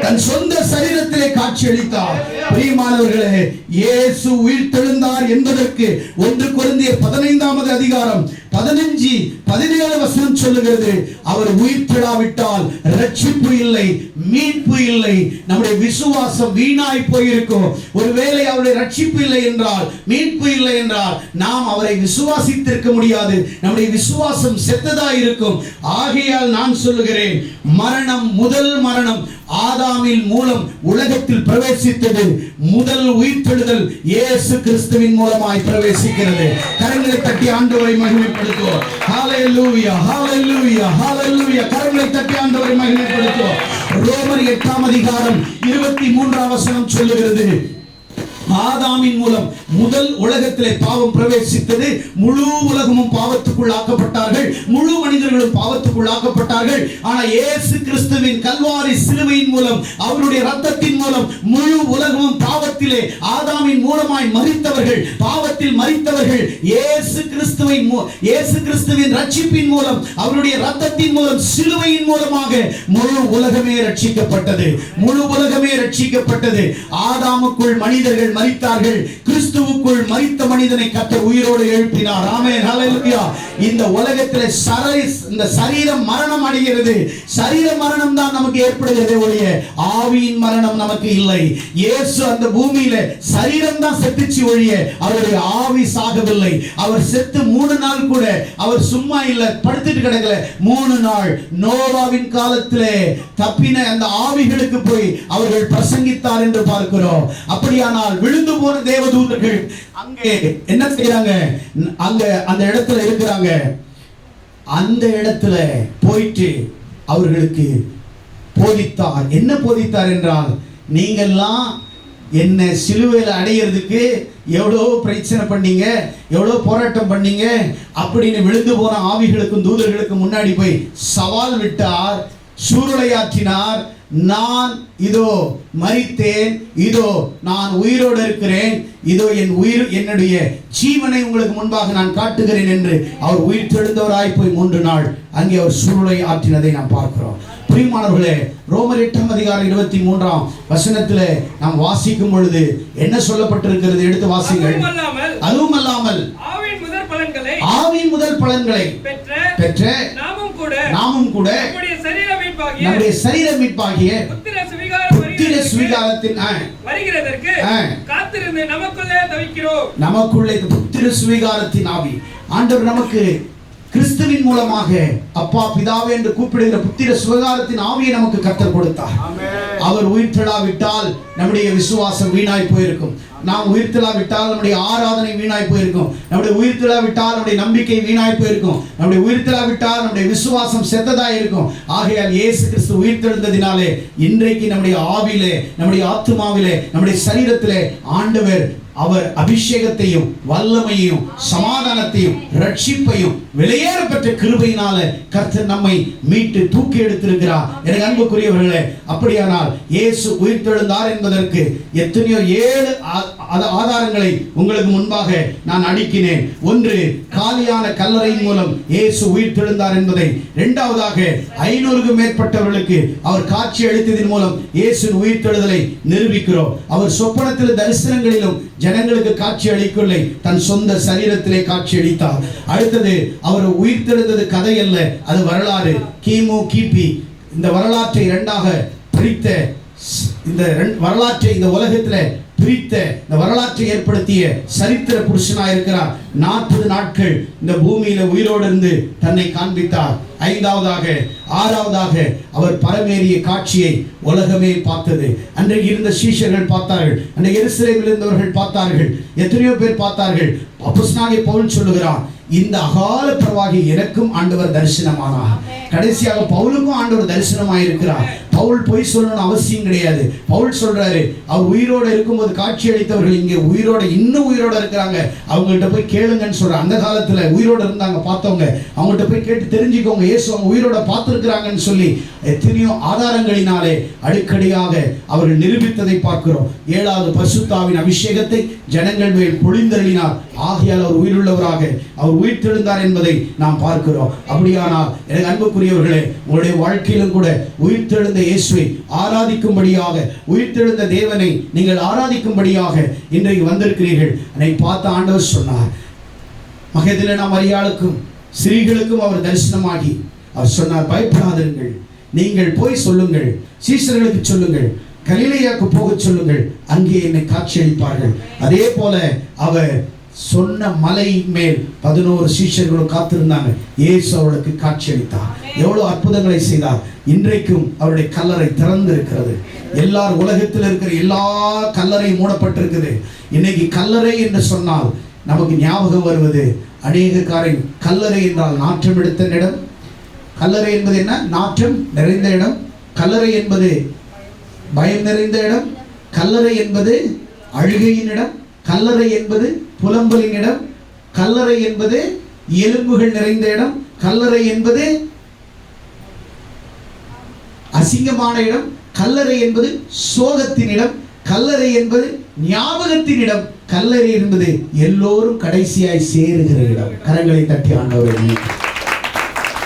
தன் சொந்த சரீரத்திலே காட்சி அளித்தார். பிரியமானவர்களே, இயேசு உயிர்த்தெழுந்தார் என்பதற்கு 1 கொரிந்தியர் 15வது அதிகாரம் 15-17 வசனம் சொல்லுகிறது, அவர் உயிர்த்தெழாவிட்டால் ரட்சிப்பு இல்லை, மீட்பு இல்லை. நம்முடைய விசுவாசம் வீணாய் போயிருக்கும். ஒருவேளை அவருடைய ரட்சிப்பு இல்லை என்றால், மீட்பு இல்லை என்றால், நாம் அவரை விசுவாசித்திருக்க முடியாது. நம்முடைய விசுவாசம் செத்ததா இருக்கும். ஆகையால் நான் சொல்லுகிறேன், மரணம், முதல் மரணம் ஆதாமின் மூலம் உலகத்தில் பிரவேசித்தது. முதல் உயிர்த்தெழுதல் இயேசு கிறிஸ்துவின் மூலமாய் பிரவேசிக்கிறது. கரங்களை தட்டி ஆண்டவரை மகிமைப்படுத்துவோம். ஹalleluya, ஹalleluya, ஹalleluya. கரங்களை தட்டி ஆண்டவரை மகிமைப்படுத்துவோம். ரோமர் 8ஆம் அதிகாரம் 23ஆம் வசனம் சொல்லுகிறது, ஆதாமின் மூலம் முதல் உலகத்திலே பாவம் பிரவேசித்தது. முழு உலகமும் பாவத்துக்குள் ஆக்கப்பட்டார்கள், முழு மனிதர்களும் பாவத்துக்குள் ஆக்கப்பட்டார்கள். ஆனால் இயேசு கிறிஸ்துவின் கல்வாரி சிலுவையின் மூலம், அவருடைய இரத்தத்தின் மூலம் முழு உலகமும் பாவத்திலே ஆதாமின் மூலமாய் மரித்தவர்கள், பாவத்தில் மரித்தவர்கள் இயேசு கிறிஸ்துவின் ரட்சிப்பின் மூலம், அவருடைய இரத்தத்தின் மூலம், சிலுவையின் மூலமாக முழு உலகமே ரட்சிக்கப்பட்டது. முழு உலகமே ரட்சிக்கப்பட்டது. ஆதாமுக்குள் மனிதர்கள் மரித்தார்கள், கிறிஸ்துவுக்குள் மரித்த மனிதனை கர்த்தர் உயிரோடு எழுப்பினார். ஆமென், ஹalleluya. இந்த உலகத்திலே இந்த சரீரம் மரணம் அடைகிறது. சரீர மரணம் தான் நமக்கு ஏற்படுகிறது ஒழிய ஆவியின் மரணம் நமக்கு இல்லை. இயேசு அந்த பூமியில சரீரம் தான் செத்துச்சு ஒழிய அவருடைய ஆவி சாகவில்லை. அவர் செத்து 3 நாள் கூட அவர் சும்மா இல்ல, படுத்துட்டு கிடக்கல. 3 நாள் நோவாவின் காலத்திலே தப்பின அந்த ஆவிகளுக்கு போய் அவர்கள் பிரசங்கித்தார் என்று பார்க்கிறோம். அப்படியானால் விழுந்து போன தேவதூதர்கள் அங்கே என்ன செய்யறாங்க? அங்க அந்த இடத்துல இருக்கிறாங்க. அந்த இடத்துல போயிட்டு அவர்களுக்கு போதித்தார். என்ன போதித்தார் என்றால், நீங்கெல்லாம் என்ன சிலுவையில் அடையிறதுக்கு எவ்வளோ பிரச்சனை பண்ணீங்க, எவ்வளோ போராட்டம் பண்ணீங்க அப்படின்னு விழுந்து போன ஆவிகளுக்கும் தூதர்களுக்கும் முன்னாடி போய் சவால் விட்டார், சூருளையாற்றினார். நான் இதோ மரித்தேன், இதோ நான் உயிரோடு இருக்கிறேன், இதோ என்னுடைய ஜீவனை உங்களுக்கு முன்பாக நான் காட்டுகிறேன் என்று அவர் உயிர் தெழுந்தவராய் போய் 3 நாள் அங்கே அவர் சூருளை ஆற்றினதை நாம் பார்க்கிறோம். பிரியமானவர்களே, ரோமர் 8ஆம் அதிகாரம் 23ஆம் வசனத்திலே நாம் வாசிக்கும் பொழுது என்ன சொல்லப்பட்டிருக்கிறது? எடுத்து வாசிங்கள். அதுவும் அல்லாமல் ஆவியின் முதல் பலன்களை பெற்ற நாமும் கூட நம்முடைய சரீர மீட்பாகிய புத்திர சுவிகாரத்தின் நமக்குள்ளே புத்திர சுவிகாரத்தின் ஆவி ஆண்டவர் நமக்கு கிறிஸ்துவின் மூலமாக அப்பா பிதாவே என்று கூப்பிடுகிற புத்திர சுவிகாரத்தின் ஆவியை நமக்கு கர்த்தர் கொடுத்தார். அவர் உயிர்த்தெழாவிட்டால் நம்முடைய விசுவாசம் வீணாய் போயிருக்கும். நாம் உயிர்த்தெழாவிட்டால் நம்முடைய ஆராதனை வீணாய் போயிருக்கும். நம்முடைய உயிர்த்தெழாவிட்டால் நம்முடைய நம்பிக்கை வீணாய் போயிருக்கும். நம்முடைய உயிர்த்தெழாவிட்டால் நம்முடைய விசுவாசம் செத்ததாய் இருக்கும். ஆகையால் இயேசு கிறிஸ்து உயிர்த்தெழுந்ததினாலே இன்றைக்கு நம்முடைய ஆவியிலே, நம்முடைய ஆத்துமாவிலே, நம்முடைய சரீரத்திலே ஆண்டவர் அவர் அபிஷேகத்தையும் வல்லமையையும் சமாதானத்தையும் ரட்சிப்பையும் விலையேற பெற்ற கிருபையினால கர்த்தர் நம்மை மீட்டு தூக்கி எடுத்திருக்கிறார். எனக்கு அன்புக்குரியவர்களே, அப்படியானால் இயேசு உயிர்த்தெழுந்தார் என்பதற்கு எத்தனையோ 7 ஆதாரங்களை உங்களுக்கு முன்பாக நான் அடுக்கினேன். ஒன்று, காலியான கல்லறையின் மூலம் இயேசு உயிர்த்தெழுந்தார் என்பதை. இரண்டாவதாக 500க்கும் மேற்பட்டவர்களுக்கு அவர் காட்சி அளித்ததின் மூலம் இயேசுவின் உயிர்த்தெழுதலை நிரூபிக்கிறோம். அவர் சொப்பனத்தில் தரிசனங்களிலும் ஜனங்களுக்கு காட்சி அளிக்கவில்லை, தன் சொந்த சரீரத்திலே காட்சி அளித்தார். அடுத்தது, அவர் உயிர்த்தெழுந்தது கதை அல்ல, அது வரலாறு. கிமு கிபி இந்த வரலாற்றை 2ஆக பிரித்த, இந்த வரலாற்றை இந்த உலகத்தில் பிரித்த, இந்த வரலாற்றை ஏற்படுத்திய சரித்திர புருஷனாக இருக்கிறார். 40 நாட்கள் இந்த பூமியில உயிரோடு இருந்து தன்னை காண்பித்தார். 5ஆவதாக 6ஆவதாக அவர் பரமேறிய காட்சியை உலகமே பார்த்தது. அன்றைக்கு இருந்த சீஷர்கள் பார்த்தார்கள், அன்றைக்கு எருசலேமில் இருந்தவர்கள் பார்த்தார்கள், எத்தனையோ பேர் பார்த்தார்கள். அப்போஸ்தலனாகிய பவுல் சொல்லுகிறான், இந்த அகால பிரவாகி எனக்கும் ஆண்டவர் தரிசனமானார். கடைசியாக பவுலுக்கும் ஆண்டவர் தரிசனமாயிருக்கிறார். பவுல் பொய் சொல்லணும்னு அவசியம் கிடையாது. பவுல் சொல்றாரு, அவர் உயிரோடு இருக்கும்போது காட்சி அளித்தவர்கள் இங்கே இன்னும் உயிரோடு இருக்கிறாங்க, அவங்கள்ட்ட போய் கேளுங்கன்னு சொல்ற. அந்த காலத்துல உயிரோடு இருந்தாங்க பார்த்தவங்க, அவங்கள்ட்ட போய் கேட்டு தெரிஞ்சுக்கோங்க, இயேசு அவங்க உயிரோட பார்த்திருக்கிறாங்கன்னு சொல்லி எத்தனையோ ஆதாரங்களினாலே அடிக்கடியாக அவர்கள் நிரூபித்ததை பார்க்கிறோம். 7வது பரிசுத்தாவின் அபிஷேகத்தை ஜனங்கள் மேல் பொழிந்தருளினார். ஆகையால் அவர் உயிருள்ளவராக அவர் உயிர்த்தெழுந்தார் என்பதை நாம் பார்க்கிறோம். அப்படியானால் எனக்கு அன்புக்குரியவர்களே, உங்களுடைய வாழ்க்கையிலும் கூட உயிர்த்தெழுந்த இயேசுவை ஆராதிக்கும்படியாக, உயிர்த்தெழுந்த தேவனை நீங்கள் ஆராதிக்கும்படியாக இன்றைக்கு வந்திருக்கிறீர்கள். அதை பார்த்த ஆண்டவர் சொன்னார், மகதலேனா மரியாளுக்கும் ஸ்திரீகளுக்கும் அவர் தரிசனமாகி அவர் சொன்னார், பயப்படாதீர்கள், நீங்கள் போய் சொல்லுங்கள், சீஷர்களுக்கு சொல்லுங்கள், கலிலேயாவுக்கு போக சொல்லுங்கள், அங்கே என்னை காட்சியளிப்பார்கள். அதே போல அவர் சொன்ன மலை மேல் 11 சீஷர்களும் காத்திருந்தாங்க. இயேசு அவளுக்கு காட்சியளித்தார். எவ்வளவு அற்புதங்களை செய்தார். இன்றைக்கும் அவருடைய கல்லறை திறந்து இருக்கிறது. எல்லார் உலகத்தில் இருக்கிற எல்லா கல்லறையும் மூடப்பட்டிருக்குது. இன்னைக்கு கல்லறை என்று சொன்னால் நமக்கு ஞாபகம் வருவது அநேக காரியம். கல்லறை என்றால் நாற்றம் எடுத்த இடம். கல்லறை என்பது என்ன? நாற்றம் நிறைந்த இடம். கல்லறை என்பது பயம் நிறைந்த இடம். கல்லறை என்பது அழுகையின் இடம். கல்லறை என்பது புலம்பலின் இடம். கல்லறை என்பது எலும்புகள் நிறைந்த இடம். கல்லறை என்பது அசிங்கமான இடம். கல்லறை என்பது சோகத்தின் இடம். கல்லறை என்பது ஞாபகத்தின் இடம். கல்லறை என்பது எல்லோரும் கடைசியாய் சேருகிற இடம். கரங்களை தட்டி ஆண்டவரே.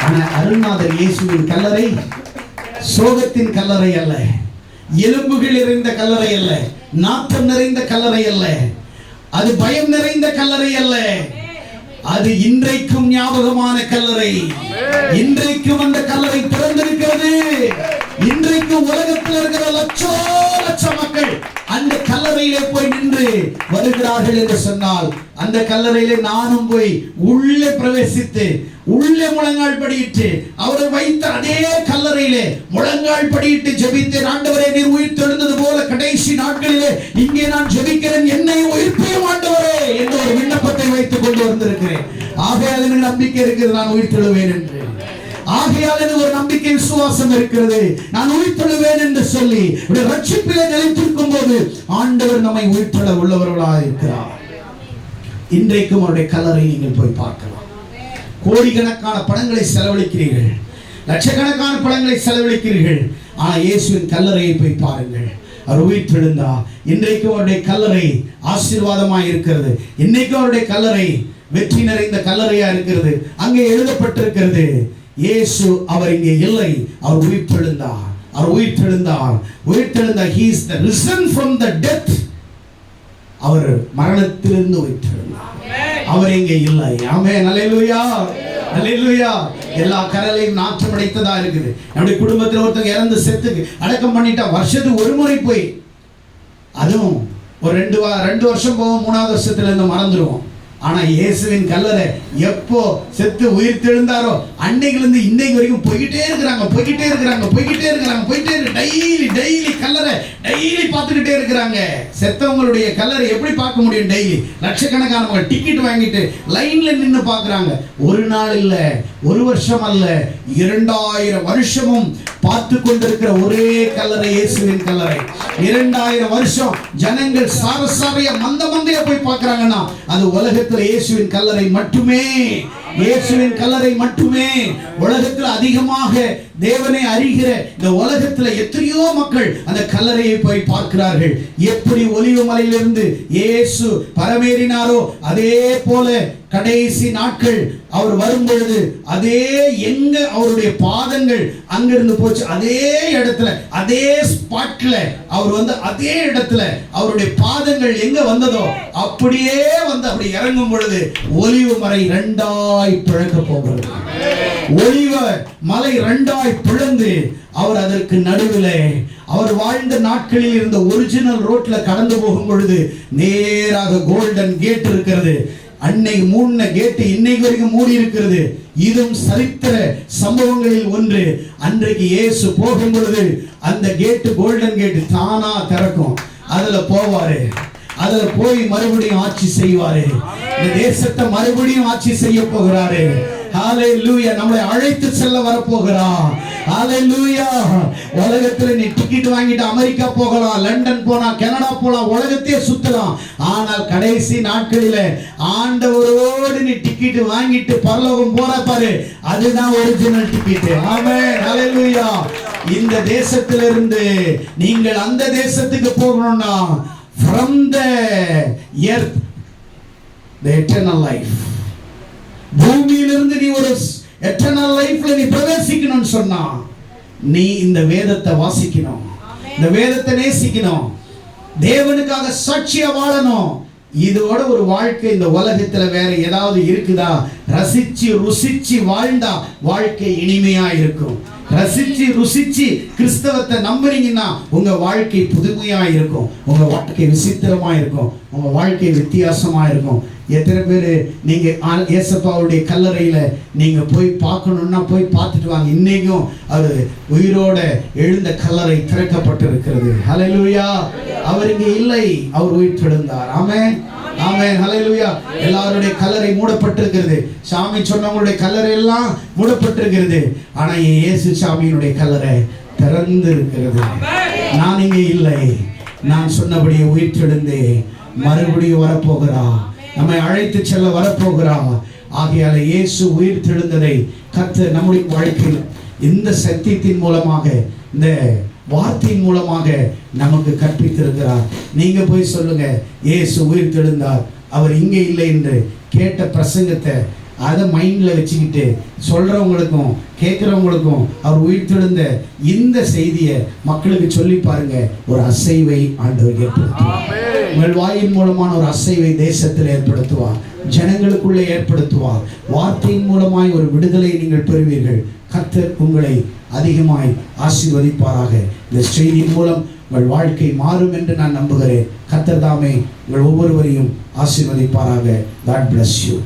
ஆனால் அருள்நாதர் இயேசுவின் கல்லறை சோகத்தின் கல்லறை அல்ல, எலும்புகள் நிறைந்த கல்லறை அல்ல, நாற்றம் நிறைந்த கல்லறை அல்ல, அது பயம் நிறைந்த கல்லறை அல்ல, அது இன்றைக்கும் ஞாபகமான கல்லறை. இன்றைக்கும் அந்த கல்லறை திறந்திருக்கிறது. இன்றைக்கும் உலகத்தில் இருக்கிற லட்ச மக்கள் அந்த கல்லறையிலே போய் நின்று வருகிறார்கள் என்று சொன்னால், அந்த கல்லறையிலே நானும் போய் உள்ளே பிரவேசித்து உள்ளே முழங்கால் படியிட்டு அவரை வைத்த அதே கல்லறையிலே முழங்கால் படியிட்டு ஜெபித்தேன். ஆண்டவரே, நீர் உயிர் தெழுந்தது போல கடைசி நாட்களிலே இங்கே நான் ஜெபிக்கிறேன், என்னை உயிர்ப்பியும் ஆண்டவரே என்ற ஒரு விண்ணப்பத்தை வைத்துக் கொண்டு வந்திருக்கிறேன். ஆகையால் எனக்கு நம்பிக்கை இருக்கிறது, நான் உயிர் தெழுவேன் என்று. ஆகையால் எனக்கு ஒரு நம்பிக்கை, விசுவாசம் இருக்கிறது, நான் உயிர் தெழுவேன் என்று சொல்லி ரட்சிப்பிலே நிலைத்திருக்கும் போது ஆண்டவர் நம்மை உயிர் தெழ உள்ளவர்களாக இருக்கிறார். இன்றைக்கும் அவருடைய கல்லறை நீங்கள் போய் பார்க்கலாம். கோடிக்கணக்கான பணங்களை செலவழிக்கிறீர்கள், லட்சக்கணக்கான பணங்களை செலவழிக்கிறீர்கள். ஆனால் இயேசுவின் கல்லறையை போய் பாருங்கள். அவர் உயிர் தெழுந்தா. இன்றைக்கும் அவருடைய கல்லறை ஆசீர்வாதமாய் இருக்கிறது. இன்னைக்கும் அவருடைய கல்லறை வெற்றி நிறைந்த கல்லறையா இருக்கிறது. அங்கே எழுதப்பட்டிருக்கிறது, இயேசு அவர் இங்கே இல்லை, அவர் உயிர் தெழுந்தார். அவர் உயிர் தெழுந்தார். உயிர் தெழுந்தார். He is the risen from the death. அவர் மரணத்திலிருந்து உயிர் தெழுந்தார். அவர் இங்கே இல்லை. ஆமென். அல்லேலூயா, அல்லேலூயா. எல்லா கரலையும் நாற்றம் அடைத்ததா இருக்குது. நம்முடைய குடும்பத்தில் ஒருத்தங்க இறந்து செத்துக்கு அடக்கம் பண்ணிட்டா வருஷத்துக்கு ஒரு முறை போய், அதுவும் ஒரு 2 வருஷம் போவோம், 3ஆவது வருஷத்துல இருந்து மறந்துடுவோம். ஆனா இயேசுவின் கல்லறை எப்போ செத்து உயிர் தெழுந்தாரோ அன்னைக்குல இருந்து இன்னைக்கு வரைக்கும் போய்கிட்டே இருக்கிறாங்க. டெய்லி கல்லறை டெய்லி பார்த்துக்கிட்டே இருக்கிறாங்க. செத்தவங்களுடைய கல்லறை எப்படி பார்க்க முடியும்? டெய்லி லட்சக்கணக்கானவங்க டிக்கெட் வாங்கிட்டு லைன்ல நின்று பார்க்கறாங்க. ஒரு நாள் இல்ல, ஒரு வருஷம் அல்ல, 2000 வருஷமும் பார்த்து கொண்டிருக்கிற ஒரே கல்லறை இயேசுவின் கல்லறை. 2000 வருஷம் ஜனங்கள் சாரசாரையா மந்தையா போய் பார்க்கறாங்கன்னா அது உலகத்தில் இயேசுவின் கல்லறை மட்டுமே. இயேசுவின் கல்லறை மட்டுமே. உலகத்தில் அதிகமாக தேவனை அறிகிற இந்த உலகத்தில் எத்தனையோ மக்கள் அந்த கல்லறையை போய் பார்க்கிறார்கள். எப்படி ஒலிவ மலையிலிருந்து இயேசு பரமேறினாரோ அதே போல கடைசி நாட்கள் அவர் வரும்பொழுது அதே எங்க அவருடைய பாதங்கள் அங்கிருந்து போச்சு, அதே இடத்துல அதே ஸ்பாட்ல அவர் வந்து அதே இடத்துல அவருடைய பாதங்கள் எங்க வந்ததோ அப்படியே வந்து அப்படி இறங்கும் பொழுது ஒலிவ மலை 2ஆய் பிளக்க போகிறது. ஒலிவ மலை 2ஆய் பிளந்து அவர் அதற்கு நடுவில் அவர் வாழ்ந்த நாட்களில் இருந்த ஒரிஜினல் ரோட்ல கடந்து போகும் பொழுது நேராக கோல்டன் கேட் இருக்கிறது. அன்னைக்கு மூடின கேட்டு இன்னைக்கு வரைக்கும் மூடி இருக்கிறது. இதுவும் சரித்திர சம்பவங்களில் ஒன்று. அன்றைக்கு இயேசு போகும் பொழுது அந்த கேட்டு கோல்டன் கேட்டு தானா திறக்கும். அதுல போவாரு, அதுல போய் மறுபடியும் ஆட்சி செய்வாரு. இந்த தேசத்தை மறுபடியும் ஆட்சி செய்ய போகிறாரு. ஹalleluya. நம்மளை அழைத்து செல்ல வரப்போகிறார். ஹalleluya. உலகத்துல நீ டிக்கெட் வாங்கிட்டு அமெரிக்கா போகலாம், லண்டன் போனா, கனடா போலாம், உலகத்தையே சுத்தலாம். ஆனால் கடைசி நாட்களிலே ஆண்டவரோடு நீ டிக்கெட் வாங்கிட்டு பரலோகம் போற பாரு, அதுதான் ஒரிஜினல் டிக்கெட். ஆமென். ஹalleluya. இந்த தேசத்திலிருந்து நீங்கள் அந்த தேசத்துக்கு போகணும்னா from the earth the eternal life, பூமியிலிருந்து நீ ஒரு எட்டர்னல் லைஃப்ல நீ பிரவேசிக்கணும்னு சொன்னா நீ இந்த வேதத்தை வாசிக்கணும், இந்த வேதத்தை நேசிக்கணும், தேவனுக்காக சாட்சியா வாழணும். இதோட ஒரு வாழ்க்கை இந்த உலகத்துல வேற ஏதாவது இருக்குதா? ரசிச்சு ருசிச்சு வாழ்ந்தா வாழ்க்கை இனிமையா இருக்கும். ரசிச்சு ருசிச்சு கிறிஸ்தவத்தை நம்புறீங்கன்னா உங்க வாழ்க்கை புதுமையா இருக்கும், உங்க வாழ்க்கை விசித்திரமா இருக்கும், உங்க வாழ்க்கை வித்தியாசமா இருக்கும். எத்தனை பேர் நீங்க இயேசுப்பாவுடைய கல்லறையில நீங்க போய் பார்க்கணும்னா போய் பார்த்துட்டு வாங்க. இன்னைக்கும் அது உயிரோட எழுந்த கல்லறை திறக்கப்பட்டிருக்கிறது. ஹல்லேலூயா. அவர் இங்கே இல்லை, அவர் உயிர் தெழுந்தார். ஆமென், ஆமென், ஹல்லேலூயா. எல்லாருடைய கல்லறை மூடப்பட்டிருக்கிறது. சாமி சொன்னவங்களுடைய கல்லறை எல்லாம் மூடப்பட்டிருக்கிறது. ஆனா இயேசு சாமியினுடைய கல்லறை திறந்து இருக்கிறது. நான் இங்கே இல்லை, நான் சொன்னபடியே உயிர் தெழுந்தே மறுபடியும் வரப்போகிறா, நம்மை அழைத்து செல்ல வரப்போகிறா. ஆகையால இயேசு உயிர் தெழுந்ததை கர்த்தர் நம்முடைய வாழ்க்கையில் இந்த சத்தியத்தின் மூலமாக, இந்த வார்த்தையின் மூலமாக நமக்கு கற்பித்திருக்கிறார். நீங்க போய் சொல்லுங்க, இயேசு உயிர் தெழுந்தார், அவர் இங்கே இல்லை என்று கேட்ட பிரசங்கத்தை அதை மைண்ட்ல வச்சுக்கிட்டு சொல்றவங்களுக்கும் கேட்கிறவங்களுக்கும் அவர் உயிர் தெழுந்த இந்த செய்தியை மக்களுக்கு சொல்லி பாருங்க. ஒரு அசைவை ஆண்டவர் ஏற்படுத்துவார். உங்கள் வாயின் மூலமான ஒரு அசைவை தேசத்தில் ஏற்படுத்துவார், ஜனங்களுக்குள்ளே ஏற்படுத்துவார். வார்த்தையின் மூலமாய் ஒரு விடுதலை நீங்கள் பெறுவீர்கள். கர்த்தர் உங்களை அதிகமாய் ஆசீர்வதிப்பாராக. இந்த செய்தியின் மூலம் உங்கள் வாழ்க்கை மாறும் என்று நான் நம்புகிறேன். கர்த்தர் தாமே உங்கள் ஒவ்வொருவரையும் ஆசீர்வதிப்பாராக. God bless you.